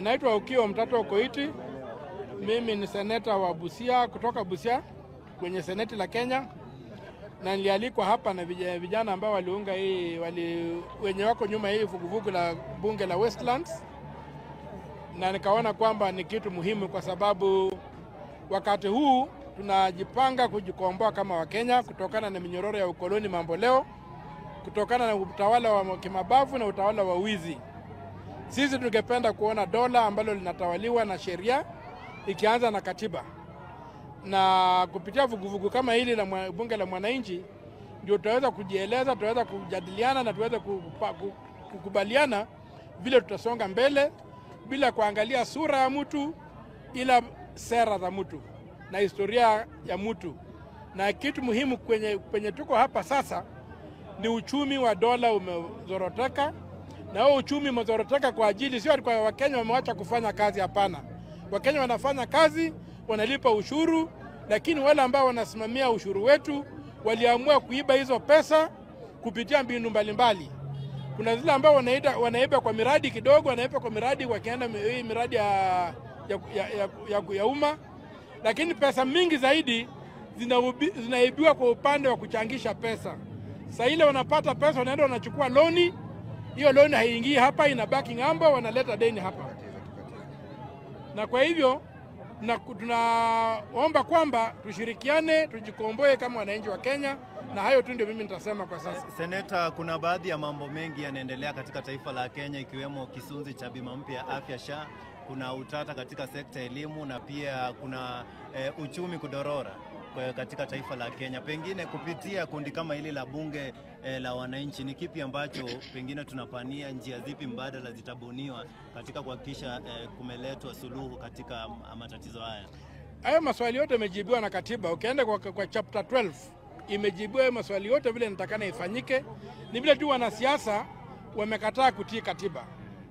Naitwa Okiya Mtato Koiti. Mimi ni seneta wa Busia, kutoka Busia kwenye seneti la Kenya, na nilialikwa hapa na vijana ambao waliunga hii wenye wako nyuma hii vuguvugu la bunge la Westlands, na nikaona kwamba ni kitu muhimu kwa sababu wakati huu tunajipanga kujikomboa kama Wakenya kutokana na minyororo ya ukoloni mambo leo, kutokana na utawala wa kimabavu na utawala wa wizi. Sisi tungependa kuona dola ambalo linatawaliwa na sheria ikianza na katiba. Na kupitia vuguvugu kama hili la bunge la mwananchi ndio tutaweza kujieleza, tutaweza kujadiliana na tutaweza kukubaliana vile tutasonga mbele bila kuangalia sura ya mtu ila sera za mtu na historia ya mtu. Na kitu muhimu kwenye tuko hapa sasa ni uchumi wa dola umezoroteka, na huo uchumi umezoroteka kwa ajili sio kwa Wakenya wameacha kufanya kazi, hapana. Wakenya wanafanya kazi, wanalipa ushuru, lakini wale ambao wanasimamia ushuru wetu waliamua kuiba hizo pesa kupitia mbinu mbalimbali. Kuna zile ambao wanaiba kwa miradi kidogo, wanaiba kwa miradi wakienda hii miradi ya umma, lakini pesa mingi zaidi zinaibiwa kwa upande wa kuchangisha pesa. Sasa ile wanapata pesa wanaenda wanachukua loni, hiyo loni haingii hapa, inabaki ng'ambo, wanaleta deni hapa. Na kwa hivyo tunaomba kwamba tushirikiane, tujikomboe kama wananchi wa Kenya, na hayo tu ndio mimi nitasema kwa sasa. Seneta, kuna baadhi ya mambo mengi yanaendelea katika taifa la Kenya, ikiwemo kisunzi cha bima mpya ya afya SHA, kuna utata katika sekta ya elimu, na pia kuna uchumi kudorora katika taifa la Kenya. Pengine kupitia kundi kama hili la bunge la wananchi, ni kipi ambacho pengine tunapania, njia zipi mbadala zitabuniwa katika kuhakikisha kumeletwa suluhu katika matatizo haya? Hayo maswali yote yamejibiwa na katiba. Ukienda kwa chapter 12 imejibiwa maswali yote vile nitakana ifanyike. Ni vile tu wanasiasa wamekataa kutii katiba.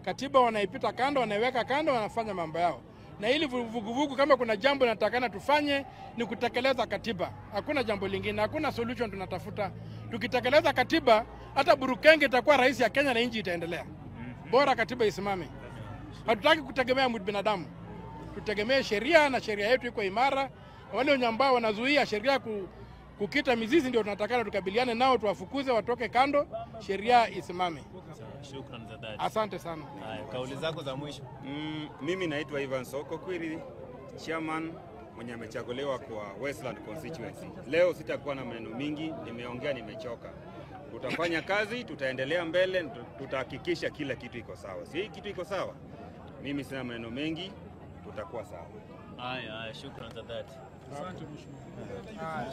Katiba wanaipita kando, wanaiweka kando, wanafanya mambo yao. Na ili vuguvugu kama kuna jambo natakana tufanye ni kutekeleza katiba. Hakuna jambo lingine, hakuna solution tunatafuta. Tukitekeleza katiba, hata Burukenge itakuwa rais ya Kenya na nchi itaendelea. Bora katiba isimame. Hatutaki kutegemea binadamu. Tutegemee sheria, na sheria yetu iko imara. Wale ambao wanazuia sheria kukita mizizi ndio tunatakana tukabiliane nao, tuwafukuze watoke kando, sheria isimame. Shukrani za dhati. Asante sana. Kauli zako za mwisho. Mimi naitwa Ivan Soko Kwiri, chairman mwenye amechaguliwa kwa Westland constituency. Leo sitakuwa na maneno mingi, nimeongea, nimechoka. Tutafanya kazi, tutaendelea mbele, tutahakikisha kila kitu iko sawa. Si kitu iko sawa? Mimi sina maneno mengi, tutakuwa sawa. Haya, shukrani za dhati. Asante mheshimiwa.